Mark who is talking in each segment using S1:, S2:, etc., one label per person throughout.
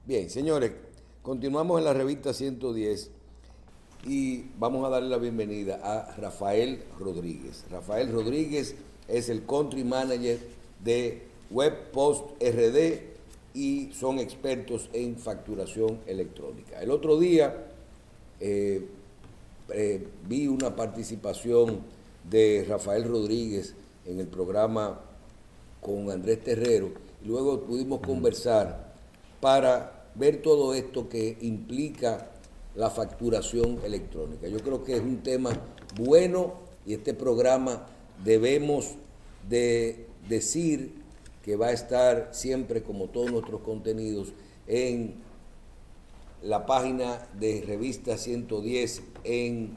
S1: Bien, señores, continuamos en la revista 110 y vamos a darle la bienvenida a Rafael Rodríguez. Rafael Rodríguez es el Country Manager de WebPost RD y son expertos en facturación electrónica. El otro día vi una participación de Rafael Rodríguez en el programa con Andrés Terrero y luego pudimos conversar para ver todo esto que implica la facturación electrónica. Yo creo que es un tema bueno y este programa debemos de decir que va a estar siempre, como todos nuestros contenidos, en la página de Revista 110, en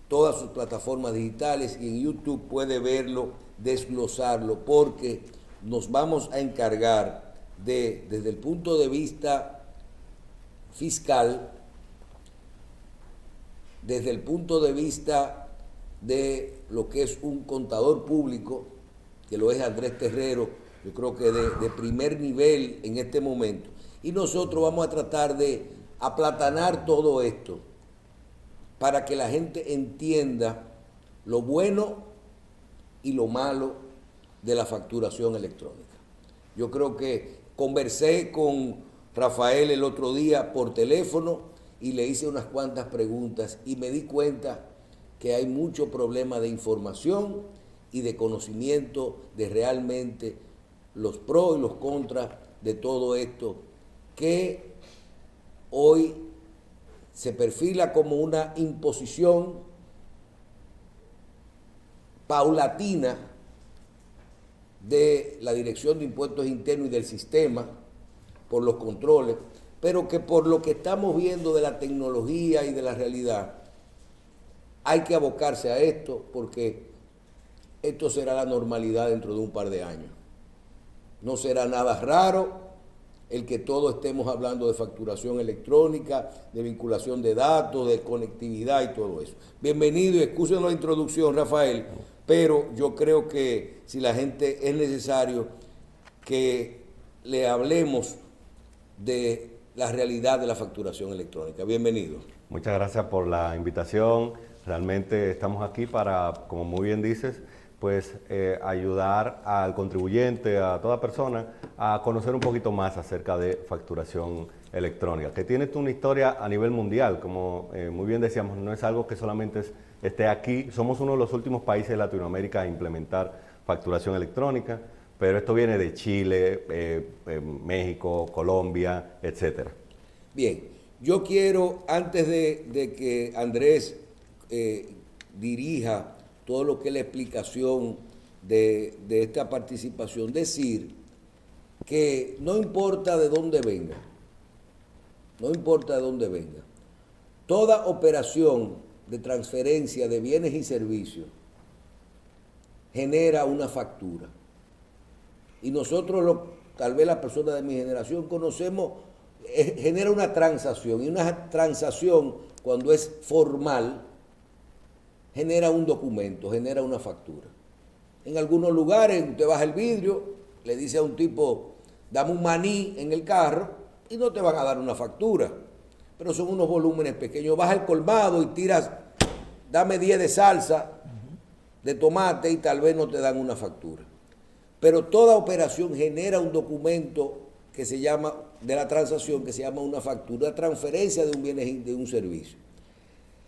S1: todas sus plataformas digitales y en YouTube puede verlo, desglosarlo, porque nos vamos a encargar de, desde el punto de vista fiscal, desde el punto de vista de lo que es un contador público, que lo es Andrés Terrero, yo creo que de primer nivel en este momento, y nosotros vamos a tratar de aplatanar todo esto para que la gente entienda lo bueno y lo malo de la facturación electrónica. Yo creo que conversé con Rafael el otro día por teléfono y le hice unas cuantas preguntas y me di cuenta que hay mucho problema de información y de conocimiento de realmente los pros y los contras de todo esto que hoy se perfila como una imposición paulatina de la Dirección de Impuestos Internos y del sistema por los controles, pero que por lo que estamos viendo de la tecnología y de la realidad, hay que abocarse a esto porque esto será la normalidad dentro de un par de años. No será nada raro el que todos estemos hablando de facturación electrónica, de vinculación de datos, de conectividad y todo eso. Bienvenido y excusen la introducción, Rafael, pero yo creo que si la gente es necesario que le hablemos de la realidad de la facturación electrónica. Bienvenido.
S2: Muchas gracias por la invitación. Realmente estamos aquí para, como muy bien dices, pues ayudar al contribuyente, a toda persona, a conocer un poquito más acerca de facturación electrónica, que tiene una historia a nivel mundial, como muy bien decíamos, no es algo que solamente esté aquí. Somos uno de los últimos países de Latinoamérica a implementar facturación electrónica, pero esto viene de Chile, México, Colombia, etcétera.
S1: Bien, yo quiero, antes de que Andrés dirija todo lo que es la explicación de esta participación, decir que no importa de dónde venga, no importa de dónde venga, toda operación de transferencia de bienes y servicios genera una factura. Y nosotros, tal vez las personas de mi generación conocemos, genera una transacción. Y una transacción, cuando es formal, genera un documento, genera una factura. En algunos lugares, usted baja el vidrio, le dice a un tipo, dame un maní en el carro, y no te van a dar una factura. Pero son unos volúmenes pequeños. Vas al colmado y tiras, dame 10 de salsa, de tomate, y tal vez no te dan una factura. Pero toda operación genera un documento que se llama, de la transacción, que se llama una factura, una transferencia de un bien y de un servicio.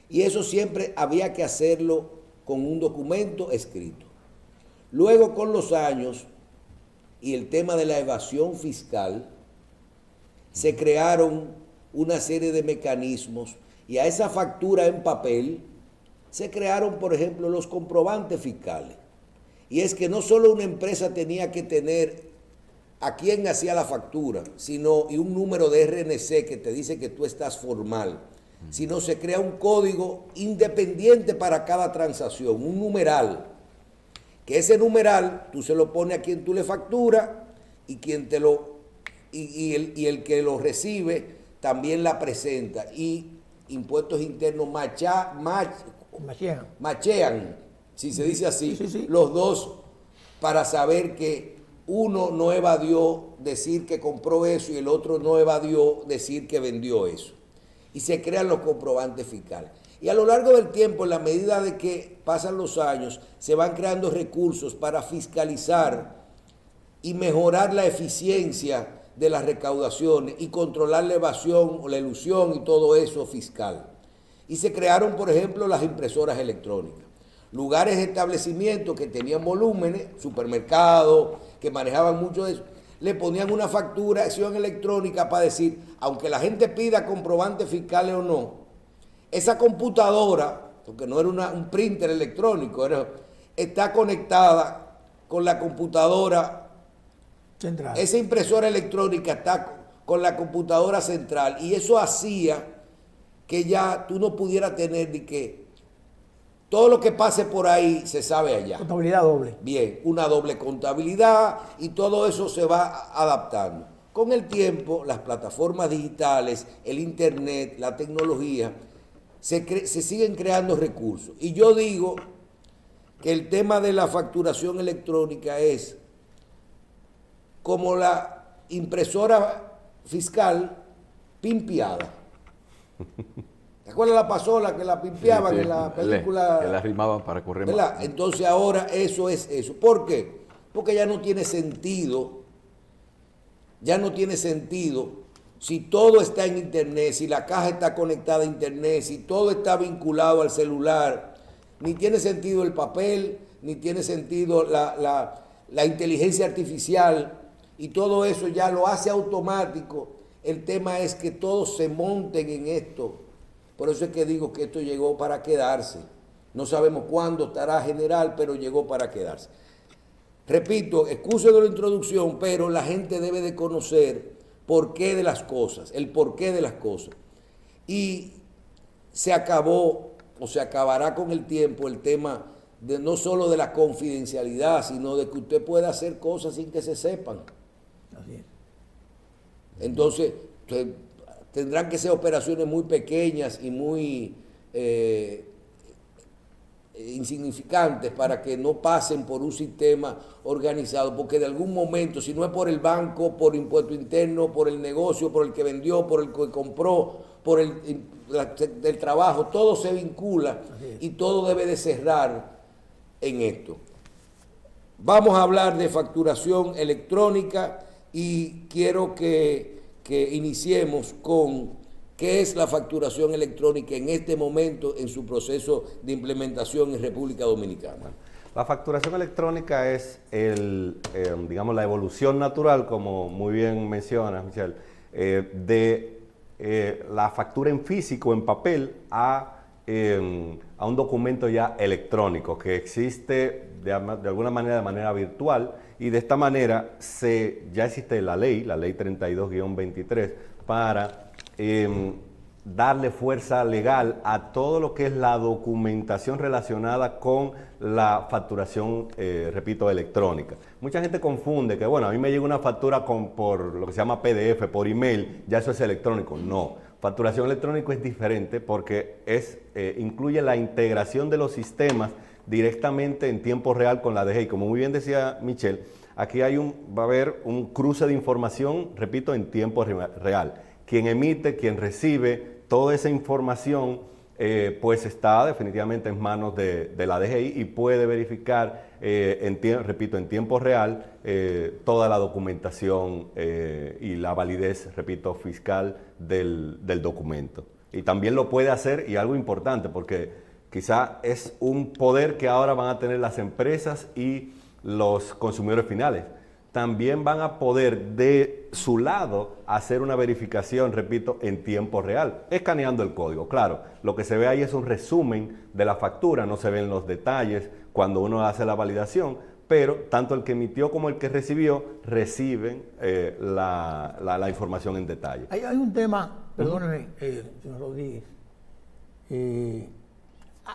S1: Y eso siempre había que hacerlo con un documento escrito. Luego, con los años y el tema de la evasión fiscal, se crearon una serie de mecanismos y a esa factura en papel se crearon, por ejemplo, los comprobantes fiscales. Y es que no solo una empresa tenía que tener a quién hacía la factura, sino y un número de RNC que te dice que tú estás formal, sino se crea un código independiente para cada transacción, un numeral, que ese numeral tú se lo pones a quien tú le facturas y quien te lo y el que lo recibe también la presenta, y impuestos internos machean, si se dice así, los dos, para saber que uno no evadió decir que compró eso y el otro no evadió decir que vendió eso. Y se crean los comprobantes fiscales. Y a lo largo del tiempo, en la medida de que pasan los años, se van creando recursos para fiscalizar y mejorar la eficiencia de las recaudaciones y controlar la evasión o la elusión y todo eso fiscal. Y se crearon, por ejemplo, las impresoras electrónicas. Lugares, establecimientos que tenían volúmenes, supermercados, que manejaban mucho de eso, le ponían una facturación electrónica para decir, aunque la gente pida comprobantes fiscales o no, esa computadora, porque no era un printer electrónico, está conectada con la computadora central. Esa impresora electrónica está con la computadora central y eso hacía que ya tú no pudieras tener ni que todo lo que pase por ahí se sabe allá.
S3: Contabilidad doble.
S1: Bien, una doble contabilidad y todo eso se va adaptando. Con el tiempo, las plataformas digitales, el internet, la tecnología, se siguen creando recursos. Y yo digo que el tema de la facturación electrónica es como la impresora fiscal pimpeada. ¿Te acuerdas la pasola que la pimpeaban en la película?
S4: Que la rimaban para correr
S1: más. Entonces ahora eso es eso. ¿Por qué? Porque ya no tiene sentido. Ya no tiene sentido si todo está en internet, si la caja está conectada a internet, si todo está vinculado al celular. Ni tiene sentido el papel, ni tiene sentido la inteligencia artificial y todo eso ya lo hace automático. El tema es que todos se monten en esto. Por eso es que digo que esto llegó para quedarse. No sabemos cuándo estará general, pero llegó para quedarse. Repito, excuso de la introducción, pero la gente debe de conocer por qué de las cosas, el porqué de las cosas. Y se acabó o se acabará con el tiempo el tema de no solo de la confidencialidad, sino de que usted pueda hacer cosas sin que se sepan. Así es. Entonces, tendrán que ser operaciones muy pequeñas y muy insignificantes para que no pasen por un sistema organizado, porque de algún momento, si no es por el banco, por impuesto interno, por el negocio, por el que vendió, por el que compró, por del trabajo, todo se vincula y todo debe de cerrar en esto. Vamos a hablar de facturación electrónica y quiero que iniciemos con qué es la facturación electrónica en este momento en su proceso de implementación en República Dominicana.
S2: La facturación electrónica es digamos, la evolución natural, como muy bien mencionas, Michelle, de la factura en físico, en papel, a un documento ya electrónico que existe de alguna manera, de manera virtual, y de esta manera ya existe la ley 32-23, para darle fuerza legal a todo lo que es la documentación relacionada con la facturación, repito, electrónica. Mucha gente confunde que, bueno, a mí me llega una factura por lo que se llama PDF, por email, ya eso es electrónico. No, facturación electrónica es diferente porque incluye la integración de los sistemas directamente en tiempo real con la DGI. Como muy bien decía Michelle, aquí va a haber un cruce de información, repito, en tiempo real. Quien emite, quien recibe toda esa información, pues está definitivamente en manos de la DGI y puede verificar, repito, en tiempo real, toda la documentación y la validez, repito, fiscal del documento. Y también lo puede hacer, y algo importante, porque quizá es un poder que ahora van a tener las empresas y los consumidores finales. También van a poder de su lado hacer una verificación, repito, en tiempo real, escaneando el código. Claro, lo que se ve ahí es un resumen de la factura, no se ven los detalles cuando uno hace la validación, pero tanto el que emitió como el que recibió reciben la información en detalle.
S3: Hay un tema, perdóneme, señor Rodríguez,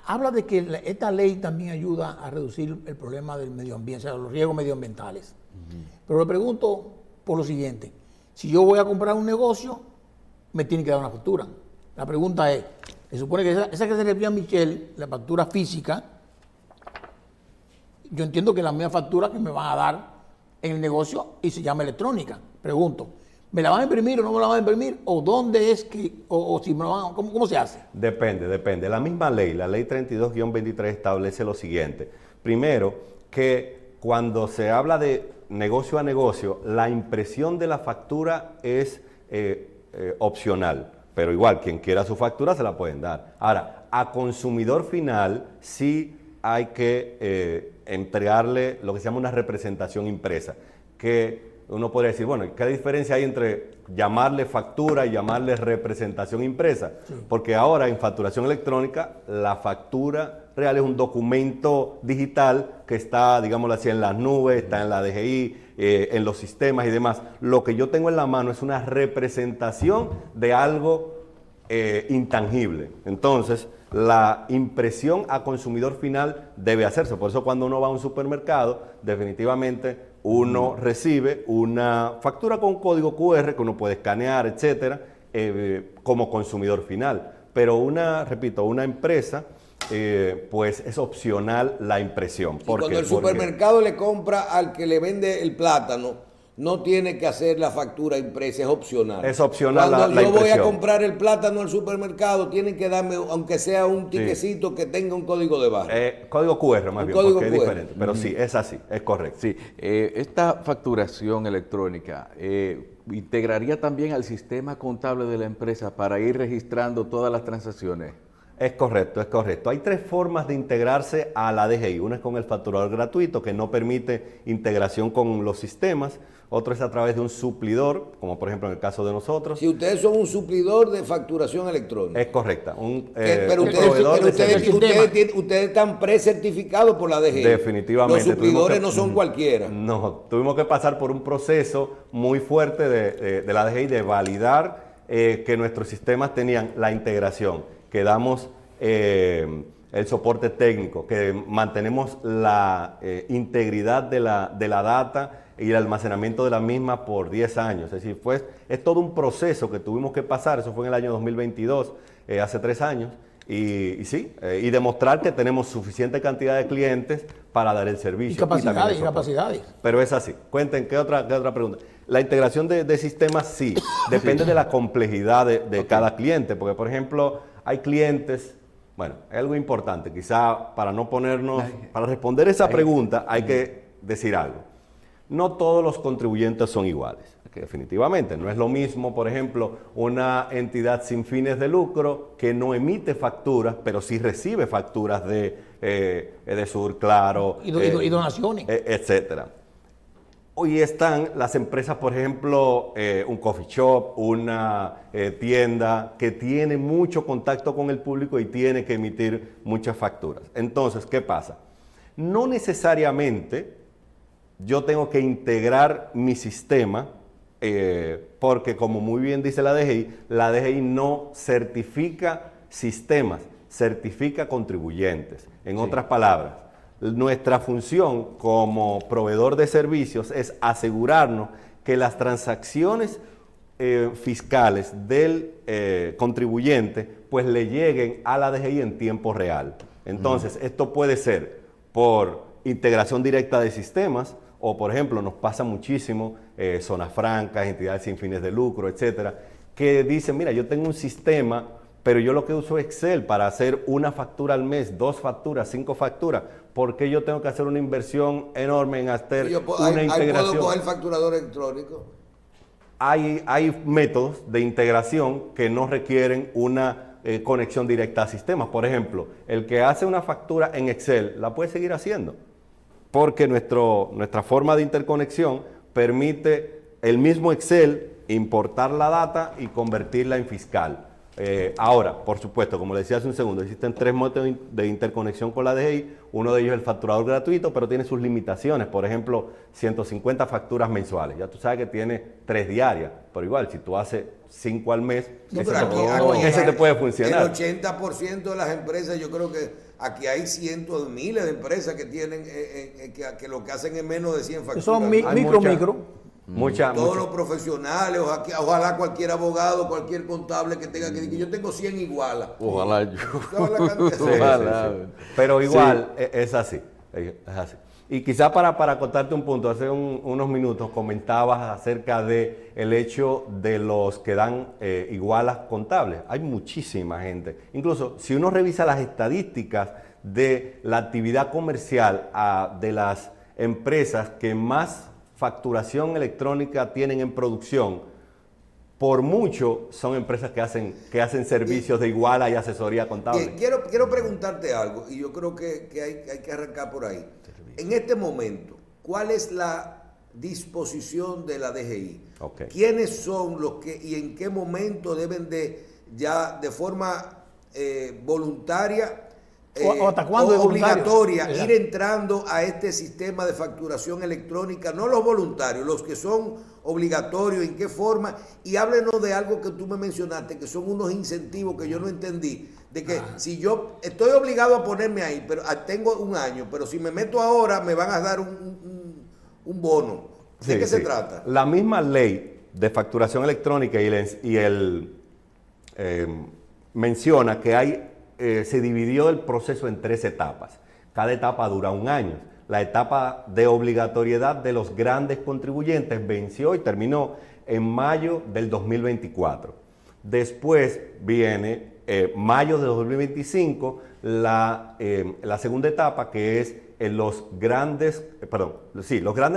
S3: habla de que esta ley también ayuda a reducir el problema del medio ambiente, o sea, los riesgos medioambientales. Pero le pregunto por lo siguiente: si yo voy a comprar un negocio, me tiene que dar una factura. La pregunta es, se supone que esa que se refiere a Michelle, la factura física, yo entiendo que la misma factura que me van a dar en el negocio y se llama electrónica. Pregunto, ¿me la van a imprimir o no me la van a imprimir? ¿O dónde es que, o si me la van, cómo se hace?
S2: Depende. La misma ley, la ley 32-23 establece lo siguiente. Primero, que cuando se habla de negocio a negocio, la impresión de la factura es opcional, pero igual, quien quiera su factura se la pueden dar. Ahora, a consumidor final sí hay que entregarle lo que se llama una representación impresa, que uno podría decir, bueno, ¿qué diferencia hay entre llamarle factura y llamarle representación impresa? Sí. Porque ahora en facturación electrónica la factura real es un documento digital que está, digámoslo así, en las nubes, está en la DGI, en los sistemas y demás. Lo que yo tengo en la mano es una representación de algo intangible. Entonces, la impresión a consumidor final debe hacerse. Por eso cuando uno va a un supermercado, definitivamente uno recibe una factura con un código QR que uno puede escanear, etcétera, como consumidor final. Pero repito, una empresa, pues es opcional la impresión.
S1: Y cuando el supermercado le compra al que le vende el plátano, no tiene que hacer la factura impresa, es opcional.
S2: Es opcional
S1: la impresión. Cuando yo voy a comprar el plátano al supermercado, tienen que darme, aunque sea un tiquecito que tenga un código de barra.
S2: Código QR más bien, porque es diferente. Pero sí, es así, es correcto.
S4: Sí, esta facturación electrónica integraría también al sistema contable de la empresa para ir registrando todas las transacciones.
S2: Es correcto. Hay tres formas de integrarse a la DGI. Una es con el facturador gratuito, que no permite integración con los sistemas. Otro es a través de un suplidor, como por ejemplo en el caso de nosotros.
S1: Si ustedes son un suplidor de facturación electrónica.
S2: Es correcta.
S1: Pero ustedes están precertificados por la DGI.
S2: Definitivamente.
S1: Los suplidores no son cualquiera.
S2: No, tuvimos que pasar por un proceso muy fuerte de la DGI de validar que nuestros sistemas tenían la integración, que damos el soporte técnico, que mantenemos la integridad de la data y el almacenamiento de la misma por 10 años. Es decir, es todo un proceso que tuvimos que pasar. Eso fue en el año 2022, hace 3 años. Y demostrar que tenemos suficiente cantidad de clientes para dar el servicio.
S3: Y capacidades.
S2: Pero es así. Cuenten, ¿qué otra pregunta? La integración de sistemas, sí. Depende de la complejidad de cada cliente. Porque, por ejemplo, hay clientes... Bueno, es algo importante. Quizá para responder esa pregunta hay que decir algo. No todos los contribuyentes son iguales, definitivamente. No es lo mismo, por ejemplo, una entidad sin fines de lucro que no emite facturas, pero sí recibe facturas de Edesur, Claro.
S3: Y donaciones.
S2: Etcétera. Hoy están las empresas, por ejemplo, un coffee shop, una tienda que tiene mucho contacto con el público y tiene que emitir muchas facturas. Entonces, ¿qué pasa? No necesariamente yo tengo que integrar mi sistema porque, como muy bien dice la DGI no certifica sistemas, certifica contribuyentes. En otras palabras, nuestra función como proveedor de servicios es asegurarnos que las transacciones fiscales del contribuyente pues le lleguen a la DGI en tiempo real. Entonces, esto puede ser por integración directa de sistemas, o por ejemplo, nos pasa muchísimo, zonas francas, entidades sin fines de lucro, etcétera, que dicen, mira, yo tengo un sistema, pero yo lo que uso es Excel para hacer una factura al mes, 2 facturas, 5 facturas. ¿Por qué yo tengo que hacer una inversión enorme en hacer una integración?
S1: ¿Puedo coger facturador electrónico?
S2: Hay métodos de integración que no requieren una conexión directa a sistemas. Por ejemplo, el que hace una factura en Excel la puede seguir haciendo, porque nuestra forma de interconexión permite el mismo Excel importar la data y convertirla en fiscal. Ahora, por supuesto, como le decía hace un segundo, existen 3 métodos de interconexión con la DGI. Uno de ellos es el facturador gratuito, pero tiene sus limitaciones. Por ejemplo, 150 facturas mensuales. Ya tú sabes que tiene 3 diarias, pero igual, si tú haces 5 al mes, ese te puede funcionar.
S1: El 80% de las empresas, yo creo que aquí hay cientos de miles de empresas que tienen que lo que hacen es menos de 100 facturas.
S3: Son micro.
S1: Todos los profesionales, ojalá cualquier abogado, cualquier contable que tenga que decir, yo tengo 100 igualas.
S4: Ojalá yo.
S2: Ojalá. Pero igual es así. Y quizá para contarte un punto, hace unos minutos comentabas acerca de el hecho de los que dan igualas contables. Hay muchísima gente. Incluso si uno revisa las estadísticas de la actividad comercial de las empresas que más facturación electrónica tienen en producción, por mucho son empresas que hacen servicios de iguala y asesoría contable.
S1: Quiero preguntarte algo, y yo creo que hay que arrancar por ahí. En este momento, ¿cuál es la disposición de la DGI?
S2: Okay.
S1: ¿Quiénes son los que y en qué momento deben ya de forma voluntaria
S3: o hasta cuándo es
S1: obligatoria
S3: voluntario?
S1: ir entrando a este sistema de facturación electrónica? No los voluntarios, los que son obligatorios, en qué forma, y háblenos de algo que tú me mencionaste, que son unos incentivos que yo no entendí, de que si yo estoy obligado a ponerme ahí, pero tengo un año, pero si me meto ahora me van a dar un bono. ¿De qué se trata?
S2: La misma ley de facturación electrónica menciona que se dividió el proceso en 3 etapas. Cada etapa dura 1 año. La etapa de obligatoriedad de los grandes contribuyentes venció y terminó en mayo del 2024. Después viene mayo de 2025, la segunda etapa, que es los grandes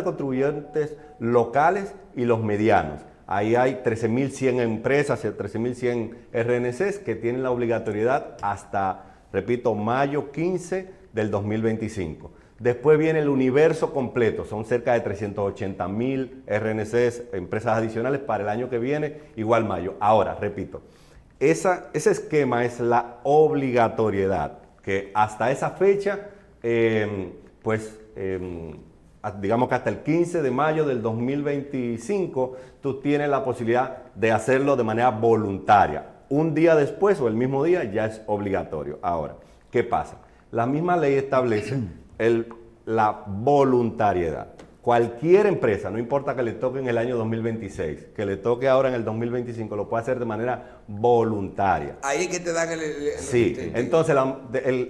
S2: contribuyentes locales y los medianos. Ahí hay 13.100 empresas, 13.100 RNCs que tienen la obligatoriedad hasta, repito, mayo 15 del 2025. Después viene el universo completo, son cerca de 380.000 RNCs, empresas adicionales para el año que viene, igual mayo. Ahora, repito, ese esquema es la obligatoriedad, que hasta esa fecha, digamos que hasta el 15 de mayo del 2025, tú tienes la posibilidad de hacerlo de manera voluntaria. Un día después o el mismo día ya es obligatorio. Ahora, ¿qué pasa? La misma ley establece la voluntariedad. Cualquier empresa, no importa que le toque en el año 2026, que le toque ahora en el 2025, lo puede hacer de manera voluntaria.
S1: Ahí es que te dan
S2: Sí, entonces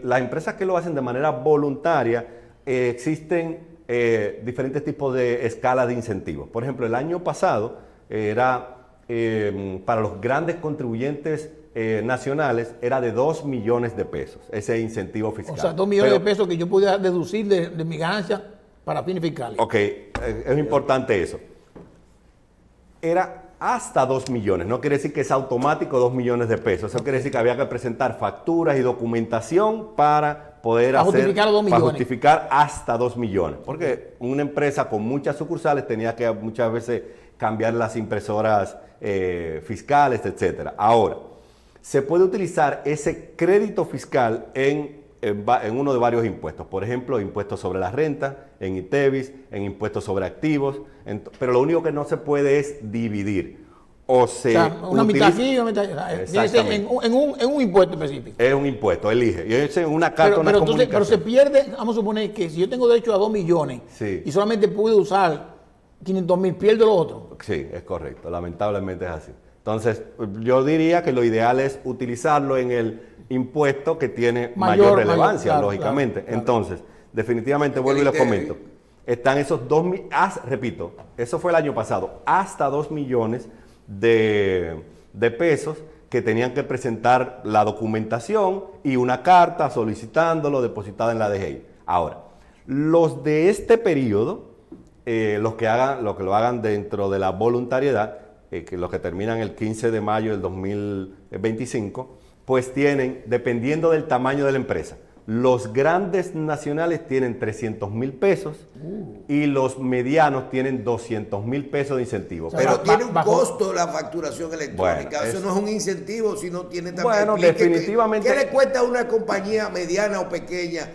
S2: las empresas que lo hacen de manera voluntaria, existen diferentes tipos de escalas de incentivos. Por ejemplo, el año pasado era para los grandes contribuyentes nacionales era de 2 millones de pesos, ese incentivo fiscal.
S3: O sea, 2 millones de pesos que yo pudiera deducir de mi ganancia para fines fiscales.
S2: Ok, es importante eso. Era hasta 2 millones, no quiere decir que es automático 2 millones de pesos, eso quiere decir que había que presentar facturas y documentación para poder justificar hasta 2 millones, porque una empresa con muchas sucursales tenía que muchas veces cambiar las impresoras fiscales, etcétera. Ahora, se puede utilizar ese crédito fiscal en uno de varios impuestos. Por ejemplo, impuestos sobre la renta, en ITEVIS, en impuestos sobre activos. Pero lo único que no se puede es dividir. O sea,
S3: una mitad aquí, una mitad en un impuesto específico.
S2: Es un impuesto, elige. Y es en una carta, una comunicación.
S3: Pero se pierde, vamos a suponer que si yo tengo derecho a 2 millones y solamente pude usar 500.000, pierdo lo otro.
S2: Sí, es correcto. Lamentablemente es así. Entonces, yo diría que lo ideal es utilizarlo en el impuesto que tiene mayor relevancia, claro, lógicamente. Claro. Entonces, definitivamente, vuelvo y les comento. Están esos repito, eso fue el año pasado, hasta 2 millones de pesos que tenían que presentar la documentación y una carta solicitándolo depositada en la DGI. Ahora, los de este periodo, los que lo hagan dentro de la voluntariedad, que los que terminan el 15 de mayo del 2025, pues tienen, dependiendo del tamaño de la empresa, los grandes nacionales tienen 300.000 pesos y los medianos tienen 200.000 pesos de incentivo.
S1: Pero tiene un costo la facturación electrónica. Bueno, eso no es un incentivo, sino tiene también...
S2: Bueno, definitivamente...
S1: ¿Qué le cuesta a una compañía mediana o pequeña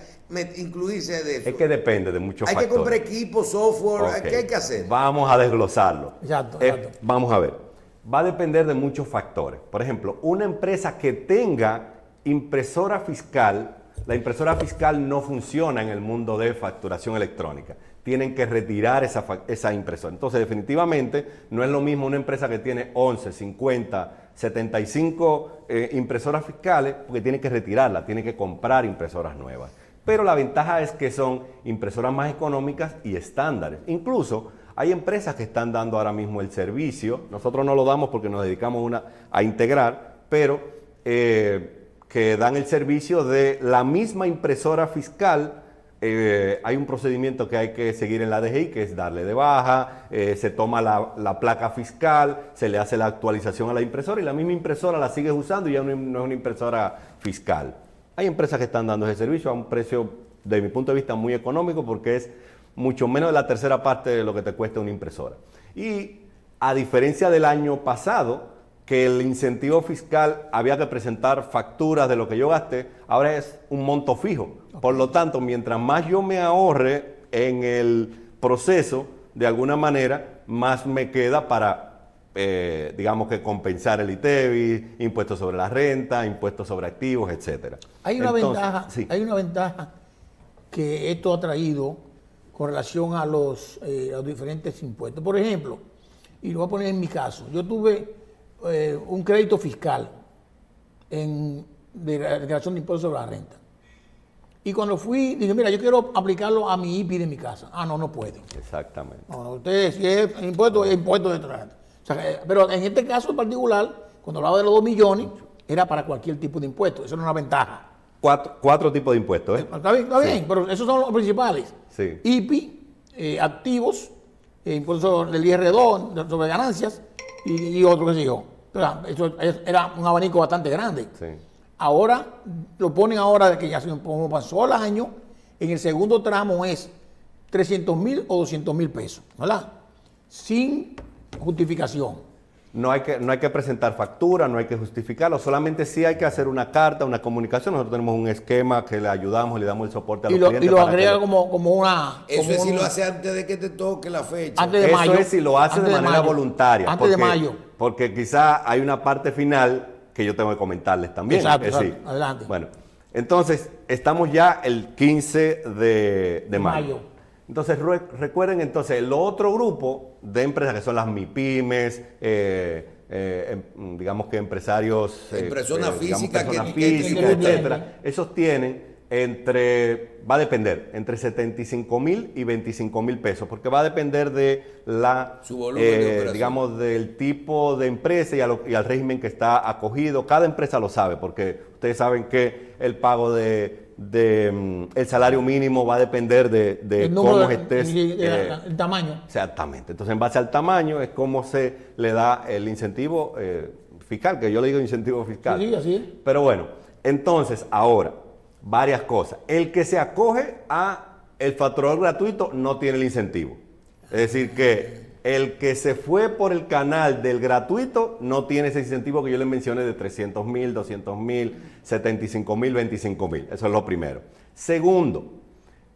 S1: incluirse de eso?
S2: Es que depende de muchos factores.
S1: Hay que comprar equipo, software, ¿qué hay que hacer?
S2: Vamos a desglosarlo.
S3: Exacto.
S2: Vamos a ver. Va a depender de muchos factores. Por ejemplo, una empresa que tenga impresora fiscal, la impresora fiscal no funciona en el mundo de facturación electrónica. Tienen que retirar esa impresora. Entonces, definitivamente, no es lo mismo una empresa que tiene 11, 50, 75 impresoras fiscales, porque tiene que retirarla, tiene que comprar impresoras nuevas. pero la ventaja es que son impresoras más económicas y estándares. Incluso hay empresas que están dando ahora mismo el servicio, nosotros no lo damos porque nos dedicamos a integrar, pero que dan el servicio de la misma impresora fiscal. Hay un procedimiento que hay que seguir en la DGI, que es darle de baja, se toma la placa fiscal, se le hace la actualización a la impresora y la misma impresora la sigues usando y ya no es una impresora fiscal. Hay empresas que están dando ese servicio a un precio, de mi punto de vista, muy económico, porque es mucho menos de la tercera parte de lo que te cuesta una impresora. Y a diferencia del año pasado, que el incentivo fiscal había que presentar facturas de lo que yo gasté, ahora es un monto fijo. Por lo tanto, mientras más yo me ahorre en el proceso, de alguna manera, más me queda para, digamos que compensar el ITEVIS, impuestos sobre la renta, impuestos sobre activos, etcétera.
S3: Hay una ventaja que esto ha traído con relación a los diferentes impuestos. Por ejemplo, y lo voy a poner en mi caso, yo tuve un crédito fiscal de la declaración de impuestos sobre la renta. Y cuando fui, dije, mira, yo quiero aplicarlo a mi IPI de mi casa. Ah, no puede.
S2: Exactamente.
S3: No, usted, si es impuesto, es impuesto de renta. O sea, pero en este caso en particular, cuando hablaba de los 2 millones, era para cualquier tipo de impuesto. Eso era una ventaja.
S2: Cuatro tipos de impuestos, ¿eh?
S3: Está bien, pero esos son los principales.
S2: Sí.
S3: IPI, activos, impuestos del IR2 sobre ganancias y otro que sé yo. Eso era un abanico bastante grande.
S2: Sí.
S3: Ahora, lo ponen ahora de que ya como pasó el año, en el segundo tramo es 300,000 o 200,000 pesos, ¿verdad? Sin justificación.
S2: No hay que presentar factura, no hay que justificarlo, solamente sí hay que hacer una carta, una comunicación. Nosotros tenemos un esquema que le ayudamos, le damos el soporte a los clientes.
S3: Y lo agrega como una...
S1: Eso es si lo hace antes de que te toque la fecha.
S3: Antes de mayo.
S2: Eso es si lo hace de manera voluntaria.
S3: Antes de mayo.
S2: Porque quizá hay una parte final que yo tengo que comentarles también.
S3: Exacto. Adelante.
S2: Bueno, entonces estamos ya el 15 de mayo. Entonces recuerden entonces el otro grupo de empresas que son las MIPYMES, digamos que empresarios,
S1: personas físicas,
S2: etcétera. Esos tienen va a depender entre 75,000 y 25,000 pesos, porque va a depender de
S1: su volumen de operación,
S2: digamos, del tipo de empresa y al régimen que está acogido. Cada empresa lo sabe, porque ustedes saben que el pago el salario mínimo va a depender de cómo estés.
S3: El tamaño.
S2: Exactamente. Entonces, en base al tamaño es cómo se le da el incentivo fiscal, que yo le digo incentivo fiscal.
S3: Sí, así es.
S2: Pero bueno, entonces, ahora, varias cosas. El que se acoge a el facturador gratuito no tiene el incentivo. Es decir, que el que se fue por el canal del gratuito no tiene ese incentivo que yo les mencioné de 300,000, 200,000, 75,000, 25,000. Eso es lo primero. Segundo,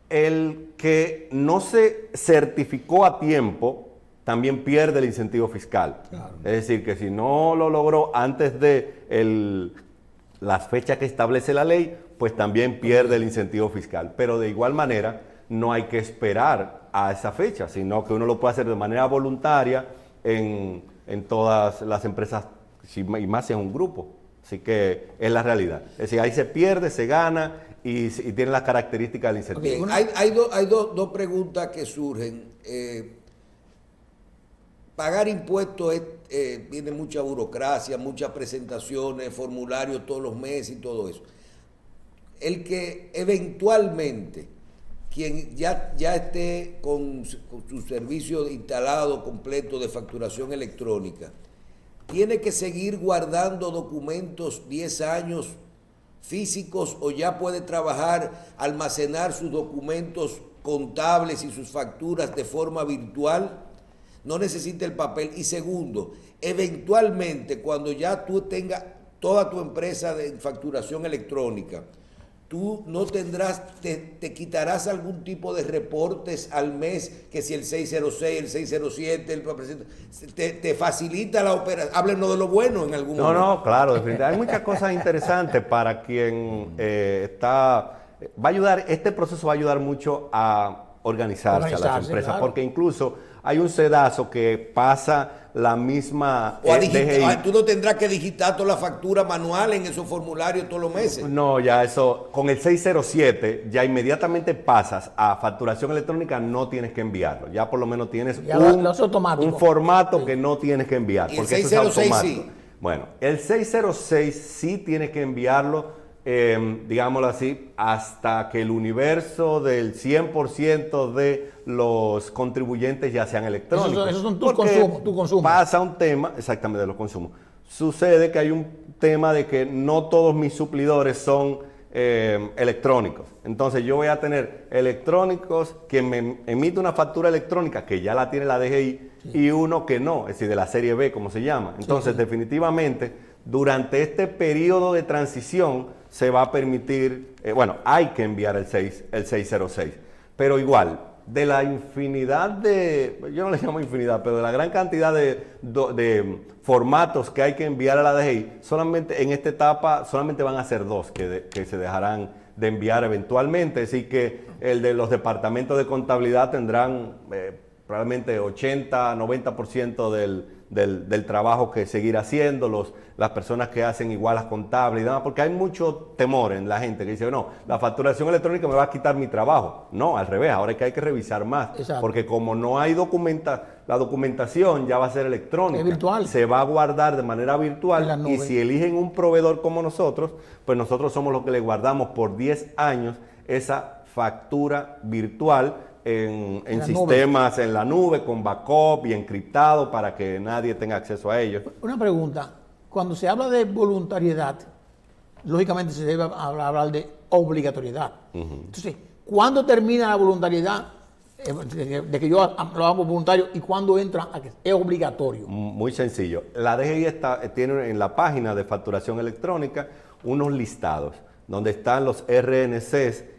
S2: el que no se certificó a tiempo también pierde el incentivo fiscal. Claro. Es decir, que si no lo logró antes de las fechas que establece la ley, pues también pierde el incentivo fiscal. Pero de igual manera, no hay que esperar a esa fecha, sino que uno lo puede hacer de manera voluntaria en todas las empresas, y más si es un grupo. Así que es la realidad. Es decir, ahí se pierde, se gana y tiene las características del incentivo.
S1: Okay. Hay dos preguntas que surgen. Pagar impuestos tiene mucha burocracia, muchas presentaciones, formularios todos los meses y todo eso. El que eventualmente, quien ya esté con su servicio instalado completo de facturación electrónica, tiene que seguir guardando documentos 10 años físicos o ya puede trabajar, almacenar sus documentos contables y sus facturas de forma virtual. No necesita el papel. Y segundo, eventualmente cuando ya tú tengas toda tu empresa de facturación electrónica, tú no tendrás, te quitarás algún tipo de reportes al mes, que si el 606, el 607, te facilita la operación. Háblenos de lo bueno en algún momento.
S2: No, claro, definitivamente. Hay muchas cosas interesantes para quien va a ayudar, este proceso va a ayudar mucho a organizarse a las empresas, claro. Porque incluso hay un sedazo que pasa la misma
S1: DGI. Tú no tendrás que digitar toda la factura manual en esos formularios todos los meses.
S2: No, ya eso, con el 607 ya inmediatamente pasas a facturación electrónica, no tienes que enviarlo. Ya por lo menos tienes un formato que no tienes que enviar.
S1: ¿Y
S2: porque
S1: el 606
S2: eso es automático?
S1: sí?
S2: Bueno, el 606 sí tienes que enviarlo, digámoslo así, hasta que el universo del 100% de los contribuyentes ya sean electrónicos.
S3: Esos son tus consumos.
S2: Pasa un tema, exactamente, de los consumos. Sucede que hay un tema de que no todos mis suplidores son electrónicos. Entonces yo voy a tener electrónicos que me emite una factura electrónica que ya la tiene la DGI y uno que no, es decir, de la serie B, como se llama. Entonces, definitivamente, durante este periodo de transición se va a permitir, hay que enviar el 606. Pero igual, de la infinidad yo no le llamo infinidad, pero de la gran cantidad de formatos que hay que enviar a la DGI, solamente en esta etapa solamente van a ser 2 que se dejarán de enviar eventualmente. Así que el de los departamentos de contabilidad tendrán probablemente 80-90% del trabajo que seguir haciendo, las personas que hacen igual las contables y demás, porque hay mucho temor en la gente que dice, no, la facturación electrónica me va a quitar mi trabajo. No, al revés, ahora es que hay que revisar más.
S3: Exacto.
S2: Porque como no hay la documentación ya va a ser electrónica.
S3: Es virtual.
S2: Se va a guardar de manera virtual y si eligen un proveedor como nosotros, pues nosotros somos los que le guardamos por 10 años esa factura virtual en sistemas en la nube, con backup y encriptado para que nadie tenga acceso a ellos.
S3: Una pregunta, cuando se habla de voluntariedad, lógicamente se debe hablar de obligatoriedad. Entonces, ¿cuándo termina la voluntariedad de que yo lo hago voluntario y cuándo entra a que es obligatorio?
S2: Muy sencillo. La DGI tiene en la página de facturación electrónica unos listados donde están los RNCs.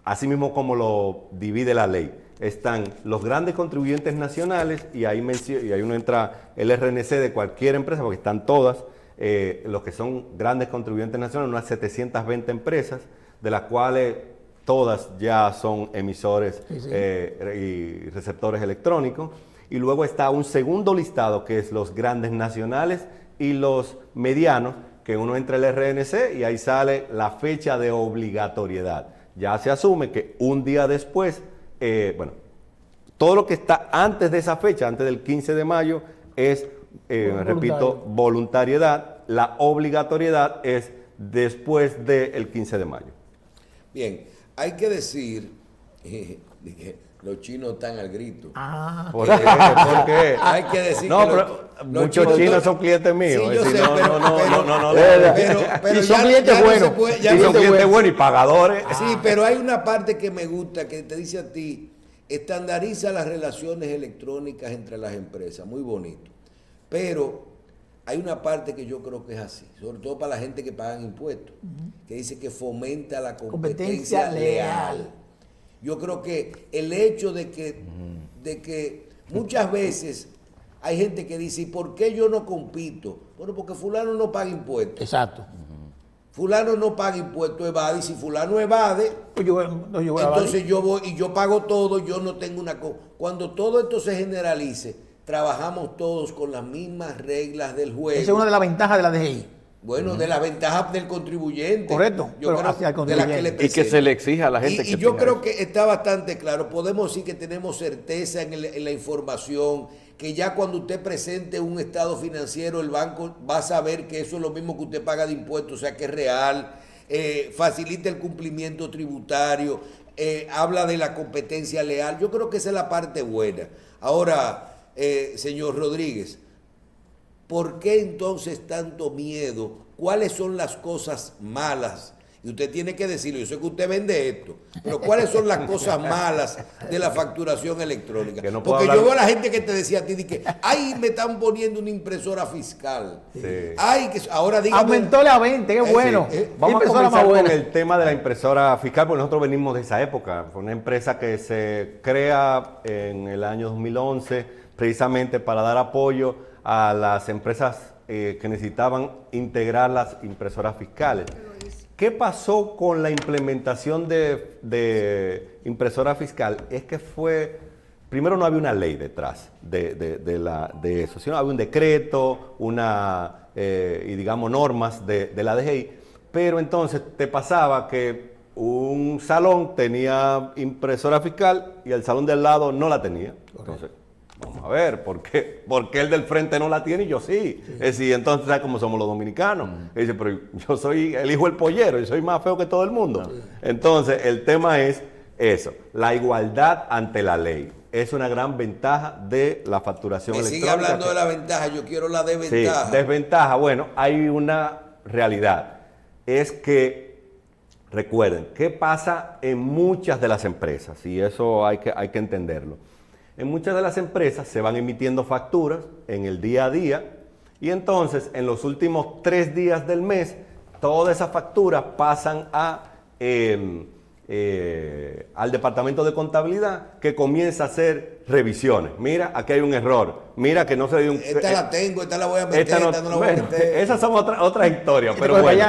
S2: Así mismo como lo divide la ley, están los grandes contribuyentes nacionales y ahí uno entra el RNC de cualquier empresa, porque están todas, los que son grandes contribuyentes nacionales, unas 720 empresas, de las cuales todas ya son emisores y receptores electrónicos. Y luego está un segundo listado, que es los grandes nacionales y los medianos, que uno entra el RNC y ahí sale la fecha de obligatoriedad. Ya se asume que un día después, todo lo que está antes de esa fecha, antes del 15 de mayo, es, repito, voluntariedad. La obligatoriedad es después del 15 de mayo.
S1: Bien, hay que decir que los chinos están al grito.
S2: ¿Por qué? ¿Por qué?
S1: Hay que decir
S2: no,
S1: que
S2: pero muchos chinos son clientes míos.
S1: Sí, yo sé,
S3: pero son clientes buenos.
S2: Son clientes buenos y pagadores.
S1: Sí, pero hay una parte que me gusta, que te dice a ti, estandariza las relaciones electrónicas entre las empresas. Muy bonito. Pero hay una parte que yo creo que es así, sobre todo para la gente que pagan impuestos, que dice que fomenta la competencia leal. Yo creo que el hecho de que muchas veces hay gente que dice, ¿y por qué yo no compito? Bueno, porque fulano no paga impuestos.
S3: Exacto.
S1: Fulano no paga impuestos, evade, y si fulano evade, entonces yo voy y yo pago todo, yo no tengo una cosa. Cuando todo esto se generalice, trabajamos todos con las mismas reglas del juego.
S3: Esa es una de las ventajas de la DGI.
S1: Bueno, de las ventajas del contribuyente.
S3: Correcto,
S1: yo
S3: pero
S1: creo
S3: hacia el contribuyente.
S4: Y que se le exija a la gente
S1: y yo creo que está bastante claro. Podemos decir que tenemos certeza en la información, que ya cuando usted presente un estado financiero, el banco va a saber que eso es lo mismo que usted paga de impuestos, o sea que es real, facilita el cumplimiento tributario, habla de la competencia leal. Yo creo que esa es la parte buena. Ahora, señor Rodríguez, ¿por qué entonces tanto miedo? ¿Cuáles son las cosas malas? Y usted tiene que decirlo, yo sé que usted vende esto, pero ¿cuáles son las cosas malas de la facturación electrónica? Porque yo veo a la gente que te decía a ti, que ay, me están poniendo una impresora fiscal.
S2: Sí.
S1: Ay, que ahora dígame.
S3: Aumentó la 20, qué bueno.
S2: Vamos a comenzar con el tema de la impresora fiscal, porque nosotros venimos de esa época. Fue una empresa que se crea en el año 2011, precisamente para dar apoyo a las empresas que necesitaban integrar las impresoras fiscales. ¿Qué pasó con la implementación de impresora fiscal? Es que fue primero no había una ley detrás de eso, sino había un decreto, y digamos normas de la DGI, pero entonces te pasaba que un salón tenía impresora fiscal y el salón de al lado no la tenía. Entonces, vamos a ver, ¿por qué el del frente no la tiene y yo sí? Es decir, entonces, ¿sabes cómo somos los dominicanos? Y dice, pero yo soy el hijo del pollero, yo soy más feo que todo el mundo. Entonces, el tema es eso, la igualdad ante la ley. Es una gran ventaja de la facturación electrónica.
S1: Sigue hablando de la ventaja, yo quiero la desventaja.
S2: Sí, desventaja, bueno, hay una realidad. Es que, recuerden, ¿qué pasa en muchas de las empresas? Y eso hay que entenderlo. En muchas de las empresas se van emitiendo facturas en el día a día y entonces en los últimos 3 días del mes todas esas facturas pasan al departamento de contabilidad, que comienza a hacer revisiones. Mira, aquí hay un error. Mira que no se dio un...
S1: Esta la tengo, esta la voy a meter, esta no la voy a meter.
S2: Esas son otras historias, pero bueno.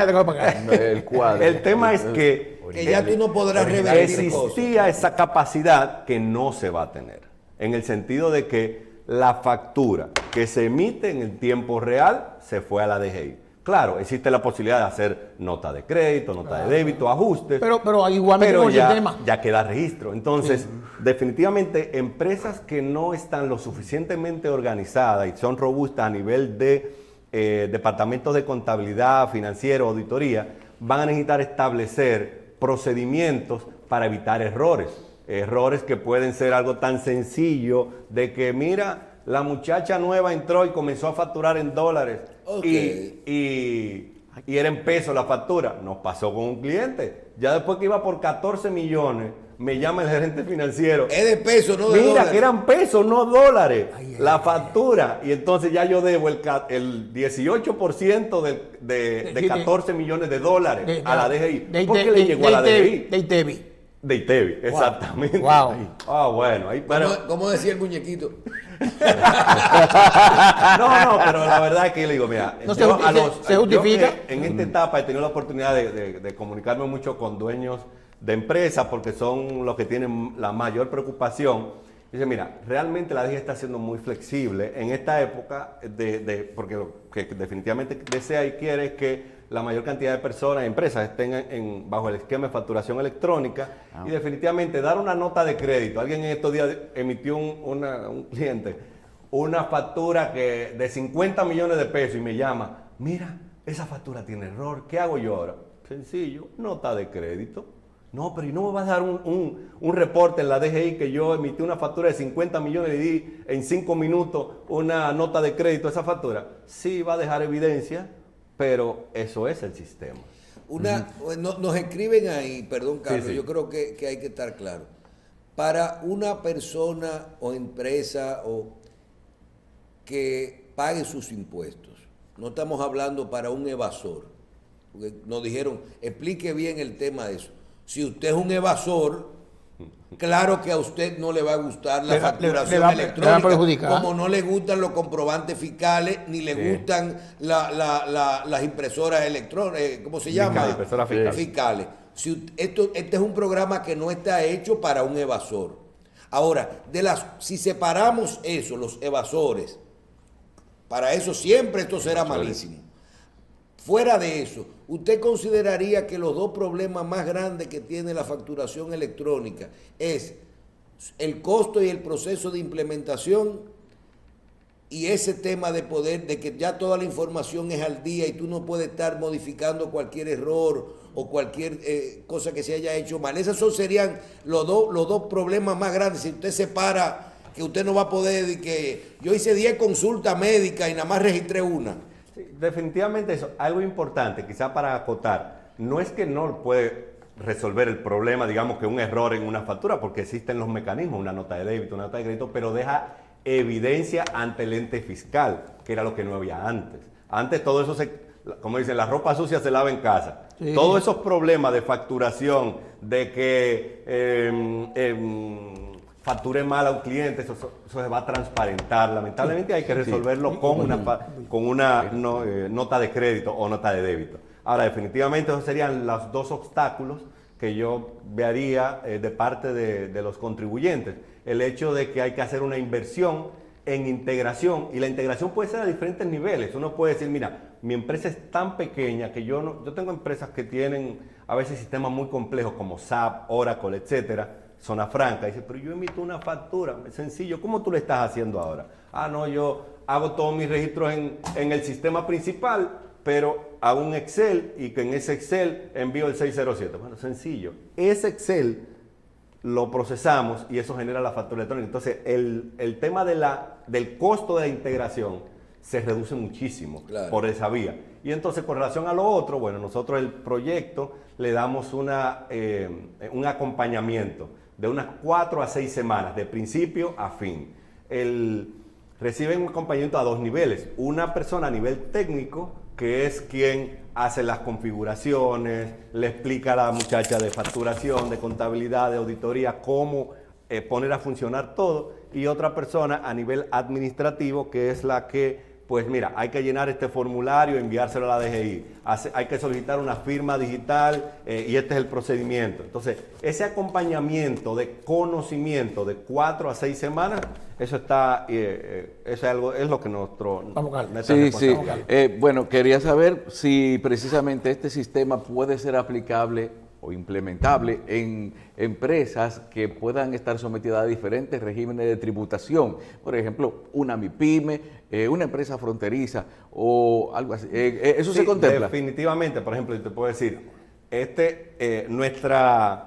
S4: El cuadro.
S2: El tema es que
S1: ya tú no podrás revertir cosas.
S2: Existía esa capacidad que no se va a tener, en el sentido de que la factura que se emite en el tiempo real se fue a la DGI. Claro, existe la posibilidad de hacer nota de crédito, nota de débito, ajustes.
S3: Pero igualmente
S2: pero
S3: con el tema.
S2: ya queda registro. Entonces, definitivamente, empresas que no están lo suficientemente organizadas y son robustas a nivel de departamentos de contabilidad, financiero, auditoría, van a necesitar establecer procedimientos para evitar errores. Errores que pueden ser algo tan sencillo de que, mira, la muchacha nueva entró y comenzó a facturar en dólares.
S1: Okay.
S2: Y era en pesos la factura. Nos pasó con un cliente. Ya después que iba por 14 millones, me llama el gerente financiero.
S1: Es de pesos, no de dólares.
S2: Mira, que eran pesos, no dólares. La factura. Y entonces ya yo debo el 18% de 14 millones de dólares a la DGI. ¿Por qué le llegó a la DGI?
S3: De ITEVI.
S2: De ITEVI, exactamente.
S3: Wow.
S2: Bueno. Ahí,
S1: ¿Cómo decía el muñequito?
S2: No, pero la verdad es que yo le digo, mira,
S3: no se justifica.
S2: En esta etapa he tenido la oportunidad de comunicarme mucho con dueños de empresas porque son los que tienen la mayor preocupación. Dice, mira, realmente la DGI está siendo muy flexible en esta época porque lo que definitivamente desea y quiere es que la mayor cantidad de personas, empresas, estén bajo el esquema de facturación electrónica y definitivamente dar una nota de crédito. Alguien en estos días emitió un cliente una factura de 50 millones de pesos y me llama, mira, esa factura tiene error, ¿qué hago yo ahora? Sencillo, nota de crédito. No, pero ¿y no me vas a dar un reporte en la DGI que yo emití una factura de 50 millones y di en 5 minutos una nota de crédito a esa factura? Sí, va a dejar evidencia, pero eso es el sistema.
S1: Nos escriben ahí, perdón Carlos,
S2: Sí.
S1: yo creo que hay que estar claro. Para una persona o empresa que pague sus impuestos, no estamos hablando para un evasor, porque nos dijeron, explique bien el tema de eso. Si usted es un evasor, claro que a usted no le va a gustar la facturación electrónica, como no le gustan los comprobantes fiscales, ni le gustan las impresoras electrónicas, ¿cómo se llama?
S2: Impresoras
S1: fiscales. Este es un programa que no está hecho para un evasor. Ahora, si separamos eso, los evasores, para eso siempre esto será malísimo. Fuera de eso, ¿usted consideraría que los dos problemas más grandes que tiene la facturación electrónica es el costo y el proceso de implementación y ese tema de que ya toda la información es al día y tú no puedes estar modificando cualquier error o cualquier cosa que se haya hecho mal? Esos serían los dos problemas más grandes. Si usted separa, que usted no va a poder, que yo hice 10 consultas médicas y nada más registré una.
S2: Definitivamente eso, algo importante, quizá para acotar, no es que no puede resolver el problema, digamos que un error en una factura, porque existen los mecanismos, una nota de débito, una nota de crédito, pero deja evidencia ante el ente fiscal, que era lo que no había antes. Antes todo eso como dicen, la ropa sucia se lava en casa. Sí. Todos esos problemas de facturación, de que facture mal a un cliente, eso se va a transparentar. Lamentablemente hay que resolverlo con una nota de crédito o nota de débito. Ahora, definitivamente esos serían los dos obstáculos que yo vería de parte de los contribuyentes. el hecho de que hay que hacer una inversión en integración, y la integración puede ser a diferentes niveles. Uno puede decir, mira, mi empresa es tan pequeña que yo tengo empresas que tienen a veces sistemas muy complejos como SAP, Oracle, etcétera, zona franca. Dice, pero yo emito una factura, es sencillo, ¿cómo tú lo estás haciendo ahora? Ah, no, yo hago todos mis registros en el sistema principal, pero hago un Excel y que en ese Excel envío el 607. Bueno, sencillo. Ese Excel lo procesamos y eso genera la factura electrónica. Entonces, el tema del costo de la integración se reduce muchísimo por esa vía. Y entonces, con relación a lo otro, bueno, nosotros el proyecto le damos un acompañamiento de unas 4 a 6 semanas, de principio a fin. Reciben un acompañamiento a 2 niveles. Una persona a nivel técnico, que es quien hace las configuraciones, le explica a la muchacha de facturación, de contabilidad, de auditoría, cómo poner a funcionar todo. Y otra persona a nivel administrativo, que es la que, pues mira, hay que llenar este formulario, enviárselo a la DGI, hay que solicitar una firma digital y este es el procedimiento. Entonces, ese acompañamiento de conocimiento de 4 a 6 semanas, eso está, eso es lo que nuestro...
S4: Sí. Bueno, quería saber si precisamente este sistema puede ser aplicable o implementable en empresas que puedan estar sometidas a diferentes regímenes de tributación. Por ejemplo, una MIPYME, una empresa fronteriza o algo así. ¿Eso se contempla?
S2: Definitivamente. Por ejemplo, te puedo decir, nuestra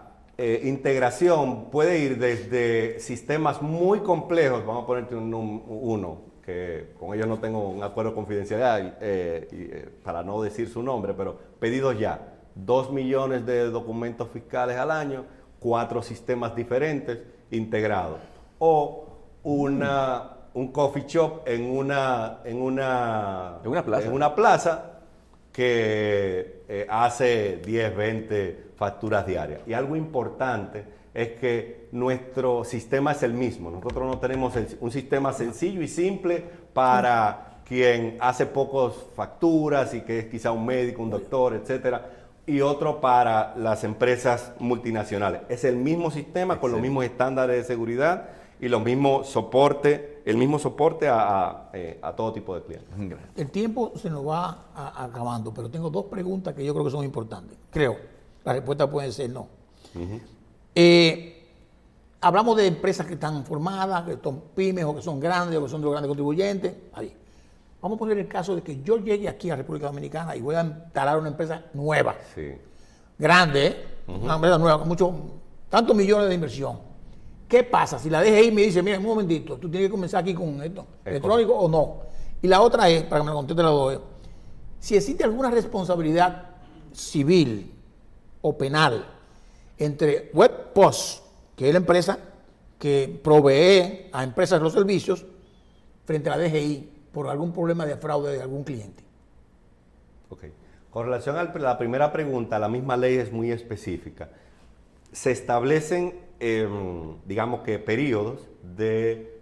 S2: integración puede ir desde sistemas muy complejos, vamos a ponerte uno, que con ellos no tengo un acuerdo de confidencialidad para no decir su nombre, pero pedidos ya. 2 millones de documentos fiscales al año, 4 sistemas diferentes integrados. O un coffee shop en una plaza que hace 10, 20 facturas diarias. Y algo importante es que nuestro sistema es el mismo. Nosotros no tenemos un sistema sencillo y simple para quien hace pocas facturas y que es quizá un médico, un doctor, etcétera, y otro para las empresas multinacionales. Es el mismo sistema con los mismos estándares de seguridad y el mismo soporte a todo tipo de clientes.
S3: El tiempo se nos va acabando, pero tengo 2 preguntas que yo creo que son importantes. Creo. La respuesta puede ser no. Hablamos de empresas que están formadas, que son pymes o que son grandes o que son de los grandes contribuyentes. Ahí. Vamos a poner el caso de que yo llegue aquí a República Dominicana y voy a instalar una empresa nueva, grande, una empresa nueva con tantos millones de inversión. ¿Qué pasa si la DGI me dice, mira, un momentito, tú tienes que comenzar aquí con esto, electrónico o no? Y la otra es, para que me lo conteste las dos, si existe alguna responsabilidad civil o penal entre WebPost, que es la empresa que provee a empresas los servicios, frente a la DGI, por algún problema de fraude de algún cliente.
S2: Ok. Con relación a la primera pregunta, la misma ley es muy específica. Se establecen, digamos que periodos de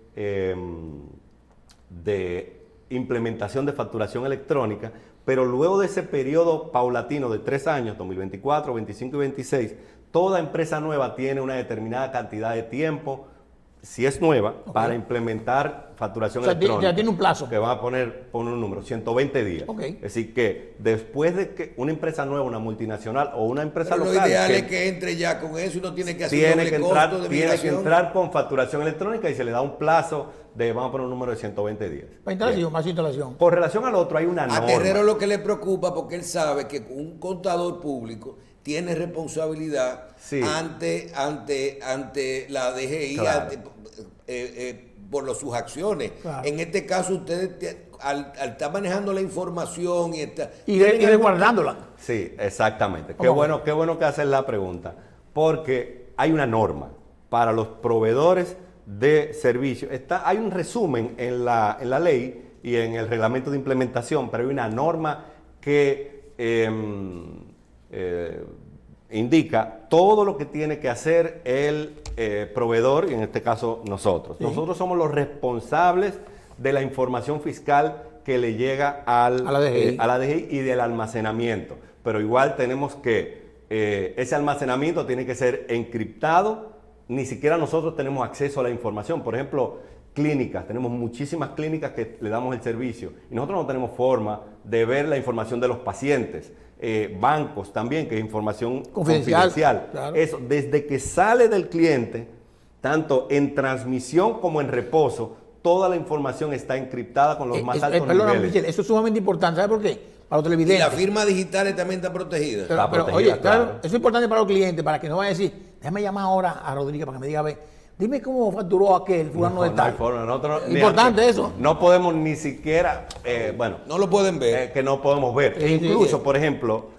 S2: implementación de facturación electrónica, pero luego de ese periodo paulatino de 3 años, 2024, 25 y 26, toda empresa nueva tiene una determinada cantidad de tiempo, si es nueva, para implementar facturación electrónica.
S3: Ya tiene un plazo.
S2: Que va a poner un número, 120 días. Es decir, que después de que una empresa nueva, una multinacional o una empresa local...
S1: Lo ideal es que entre ya con eso y no tiene que hacer doble costo de migración.
S2: Tiene que entrar con facturación electrónica y se le da un plazo de, vamos a poner un número de 120 días.
S3: Para instalación, más instalación.
S2: Con relación al otro hay una norma.
S1: A Terrero lo que le preocupa porque él sabe que un contador público tiene responsabilidad ante la DGI, por sus acciones. Claro. En este caso, ustedes, al estar manejando la información y
S3: resguardándola.
S2: Sí, exactamente. Qué bueno que haces la pregunta, porque hay una norma para los proveedores de servicios. Hay un resumen en la ley y en el reglamento de implementación, pero hay una norma que indica todo lo que tiene que hacer el proveedor, y en este caso nosotros. ¿Sí? Nosotros somos los responsables de la información fiscal que le llega a la DGI y del almacenamiento. Pero igual tenemos que, ese almacenamiento tiene que ser encriptado ni siquiera nosotros tenemos acceso a la información. Por ejemplo, clínicas, tenemos muchísimas clínicas que le damos el servicio y nosotros no tenemos forma de ver la información de los pacientes. Bancos también, que es información confidencial.
S3: Claro.
S2: Eso, desde que sale del cliente, tanto en transmisión como en reposo, toda la información está encriptada con los más altos niveles.
S3: Michelle, eso es sumamente importante. ¿Sabe por qué? Para los
S1: Y
S3: televidentes.
S1: las firmas digitales también están protegidas.
S2: Está protegida,
S3: oye,
S2: claro.
S3: eso es importante para los clientes, para que no vayan a decir, déjame llamar ahora a Rodríguez para que me diga, a ver, dime cómo facturó aquel fulano de
S2: No
S3: tal.
S2: hay forma, nosotros
S3: Importante eso.
S2: No podemos ni siquiera,
S1: No lo pueden ver.
S2: que no podemos ver.
S3: Sí,
S2: Incluso,
S3: sí.
S2: por ejemplo,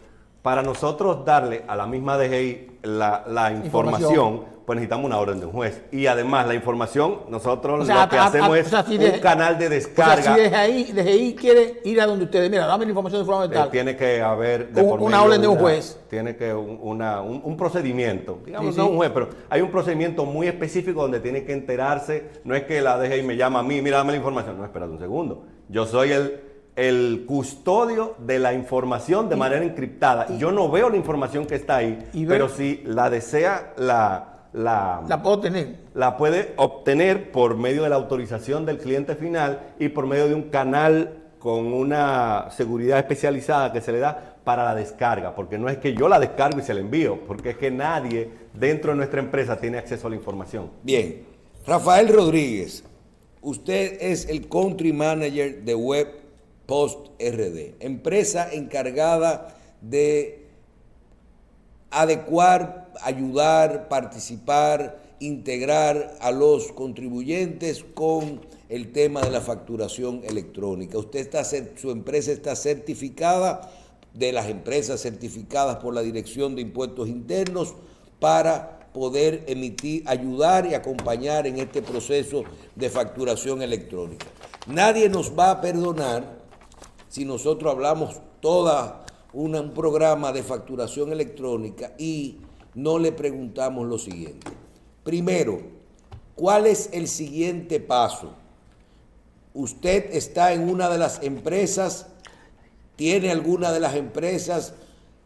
S2: para nosotros darle a la misma DGI la información, pues necesitamos una orden de un juez. Y además la información, nosotros
S3: O sea,
S2: lo que hacemos es
S3: si
S2: un canal de descarga.
S3: O sea, si DGI quiere ir a donde ustedes, mira, dame la información de forma tal.
S2: Tiene que haber
S3: Una orden de un juez.
S2: Tiene que un procedimiento, digamos,
S3: Sí,
S2: no
S3: sí.
S2: un juez, pero hay un procedimiento muy específico donde tiene que enterarse. No es que la DGI me llama a mí, mira, dame la información. No, espérate un segundo. Yo soy el custodio de la información de manera encriptada. Yo no veo la información que está ahí, pero si la desea,
S3: La puedo tener.
S2: la puede obtener por medio de la autorización del cliente final y por medio de un canal con una seguridad especializada que se le da para la descarga, porque no es que yo la descargo y se la envío, porque es que nadie dentro de nuestra empresa tiene acceso a la información.
S1: Bien. Rafael Rodríguez, usted es el Country Manager de Web Post RD, empresa encargada de adecuar, ayudar, participar, integrar a los contribuyentes con el tema de la facturación electrónica. Su empresa está certificada, de las empresas certificadas por la Dirección de Impuestos Internos, para poder ayudar y acompañar en este proceso de facturación electrónica. Nadie nos va a perdonar si nosotros hablamos un programa de facturación electrónica y no le preguntamos lo siguiente. Primero, ¿cuál es el siguiente paso? Usted está en una de las empresas, tiene alguna de las empresas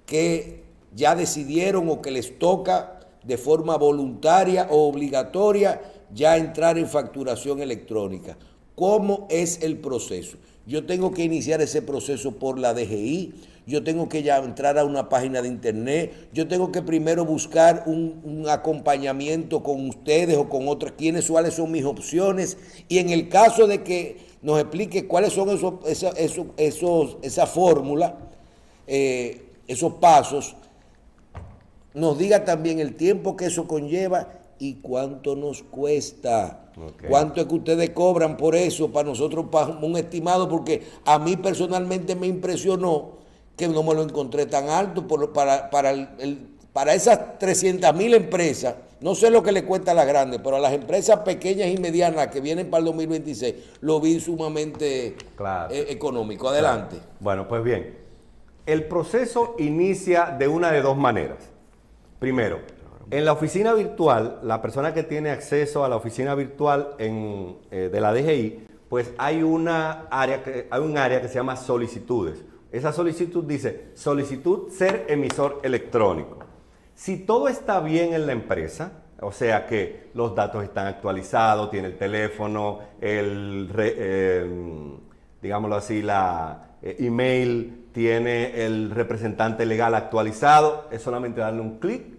S1: que ya decidieron o que les toca de forma voluntaria o obligatoria ya entrar en facturación electrónica. ¿Cómo es el proceso? Yo tengo que iniciar ese proceso por la DGI, yo tengo que ya entrar a una página de internet, yo tengo que primero buscar un acompañamiento con ustedes o con otras, cuáles son mis opciones, y en el caso de que nos explique cuáles son esa fórmula, esos pasos, nos diga también el tiempo que eso conlleva y cuánto nos cuesta. Okay. ¿Cuánto es que ustedes cobran por eso para nosotros, para un estimado? Porque a mí personalmente me impresionó que no me lo encontré tan alto para esas 300,000 empresas. No sé lo que le cuesta a las grandes, pero a las empresas pequeñas y medianas que vienen para el 2026 lo vi sumamente económico. Adelante.
S2: Claro. Bueno, pues bien, el proceso inicia de una de dos maneras. Primero, en la oficina virtual, la persona que tiene acceso a la oficina virtual de la DGI, pues hay un área que se llama solicitudes. Esa solicitud dice, solicitud ser emisor electrónico. Si todo está bien en la empresa, o sea que los datos están actualizados, tiene el teléfono, digámoslo así, la email, tiene el representante legal actualizado, es solamente darle un clic.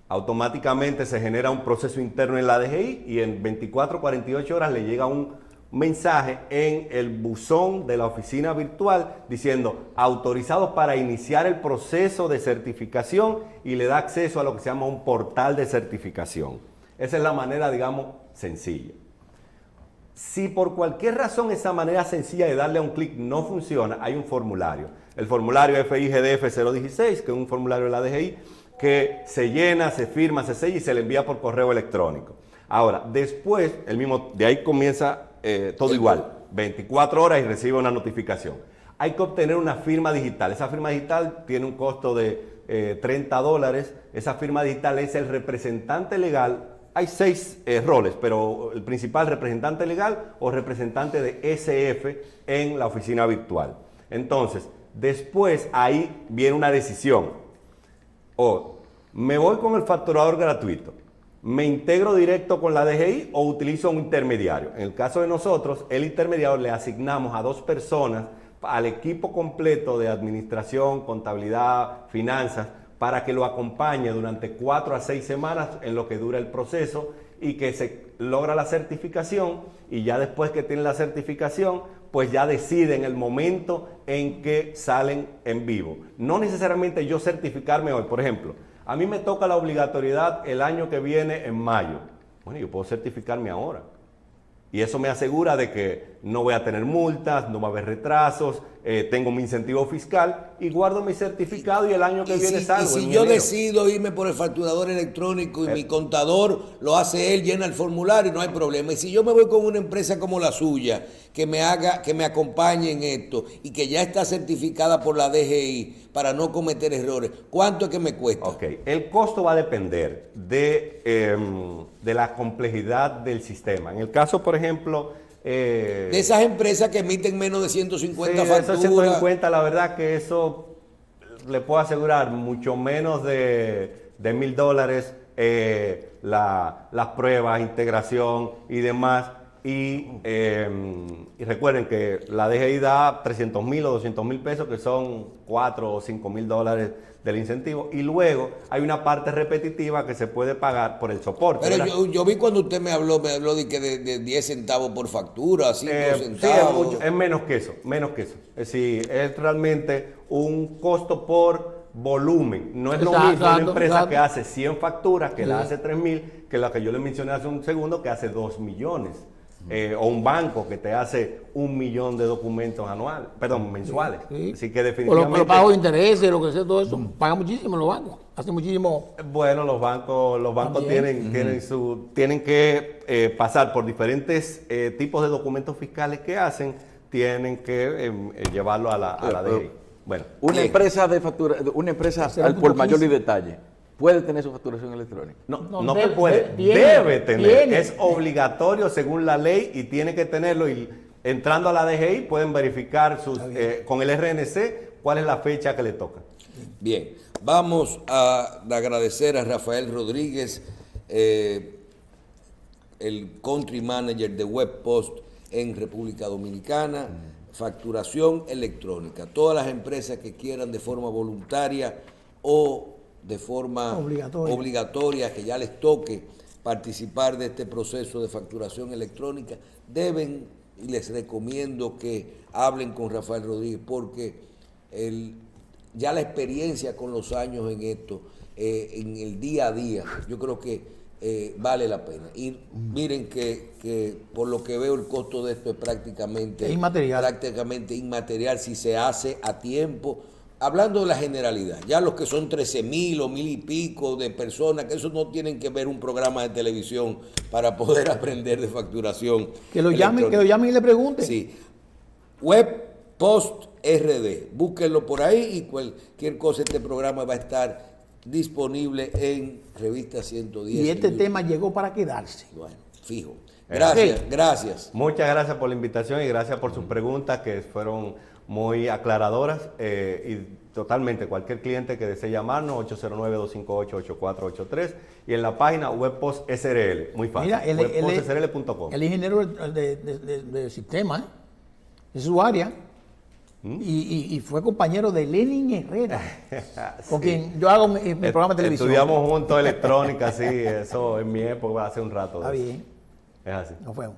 S2: Automáticamente se genera un proceso interno en la DGI y en 24, 48 horas le llega un mensaje en el buzón de la oficina virtual diciendo autorizado para iniciar el proceso de certificación y le da acceso a lo que se llama un portal de certificación. Esa es la manera, digamos, sencilla. Si por cualquier razón esa manera sencilla de darle a un clic no funciona, hay un formulario. El formulario FIGDF 016, que es un formulario de la DGI, que se llena, se firma, se sella y se le envía por correo electrónico. Ahora, después, de ahí comienza todo igual, 24 horas y recibe una notificación. Hay que obtener una firma digital. Esa firma digital tiene un costo de $30. Esa firma digital es el representante legal. Hay 6 roles, pero el principal, representante legal o representante de SF en la oficina virtual. Entonces, después ahí viene una decisión. O me voy con el facturador gratuito, ¿me integro directo con la DGI o utilizo un intermediario? En el caso de nosotros, el intermediario le asignamos a 2 personas al equipo completo de administración, contabilidad, finanzas, para que lo acompañe durante 4 a 6 semanas en lo que dura el proceso y que se logra la certificación, y ya después que tienen la certificación, pues ya deciden el momento en que salen en vivo. No necesariamente yo certificarme hoy. Por ejemplo, a mí me toca la obligatoriedad el año que viene en mayo. Bueno, yo puedo certificarme ahora. Y eso me asegura de que no voy a tener multas, no va a haber retrasos, tengo mi incentivo fiscal y guardo mi certificado y el año que viene salgo.
S1: Y si yo decido irme por el facturador electrónico y mi contador lo hace él, llena el formulario, no hay problema. Y si yo me voy con una empresa como la suya, que me acompañe en esto y que ya está certificada por la DGI para no cometer errores, ¿cuánto es que me cuesta?
S2: Ok, el costo va a depender de la complejidad del sistema. En el caso, por ejemplo...
S1: de esas empresas que emiten menos de 150 facturas.
S2: Esos 150, la verdad que eso le puedo asegurar mucho menos de $1,000 las pruebas, integración y demás. Y recuerden que la DGI da 300,000 o 200,000 pesos, que son $4,000 o $5,000 del incentivo, y luego hay una parte repetitiva que se puede pagar por el soporte.
S1: Pero yo vi cuando usted me habló de que de 10 centavos por factura, 5 centavos.
S2: Sí, es menos que eso, Es decir, es realmente un costo por volumen. No es lo mismo una empresa que hace 100 facturas, que la hace 3,000, que la que yo le mencioné hace un segundo, que hace 2 millones. O un banco que te hace 1 millón de documentos mensuales.
S3: Sí.
S2: Así que definitivamente...
S3: Los pagos de intereses, lo que sea, todo eso, pagan muchísimo los bancos. Hacen muchísimo...
S2: Bueno, los bancos tienen que pasar por diferentes tipos de documentos fiscales que hacen, tienen que llevarlo a la DGI. Bueno,
S4: una empresa de factura, una empresa al por mayor y detalle, ¿puede tener su facturación electrónica?
S2: No que puede, debe tener. Es obligatorio según la ley y tiene que tenerlo. Y entrando a la DGI pueden verificar con el RNC cuál es la fecha que le toca.
S1: Bien, vamos a agradecer a Rafael Rodríguez, el country manager de Webpost en República Dominicana. Facturación electrónica. Todas las empresas que quieran de forma voluntaria o de forma obligatoria, que ya les toque participar de este proceso de facturación electrónica, deben, y les recomiendo que hablen con Rafael Rodríguez, porque ya la experiencia con los años en esto, en el día a día, yo creo que vale la pena. Y miren que por lo que veo el costo de esto es prácticamente inmaterial si se hace a tiempo. Hablando de la generalidad, ya los que son 13,000 o 1,000 y pico de personas, que eso no tienen que ver un programa de televisión para poder aprender de facturación.
S3: Que lo llamen y le pregunten.
S1: Sí. Webpost RD, búsquenlo por ahí y cualquier cosa, este programa va a estar disponible en Revista 110.
S3: Y este tema llegó para quedarse.
S1: Bueno, fijo. Gracias.
S2: Muchas gracias por la invitación y gracias por sus preguntas, que fueron muy aclaradoras, y totalmente cualquier cliente que desee llamarnos, 809-258-8483, y en la página Webpost SRL, muy fácil, webpostsrl.com.
S3: El ingeniero de sistema, es su área, y fue compañero de Lenin Herrera, con quien yo hago mi programa de televisión.
S2: Estudiamos juntos electrónica, sí, eso en mi época hace un rato.
S3: Está bien.
S2: Es así.
S3: Nos fuimos.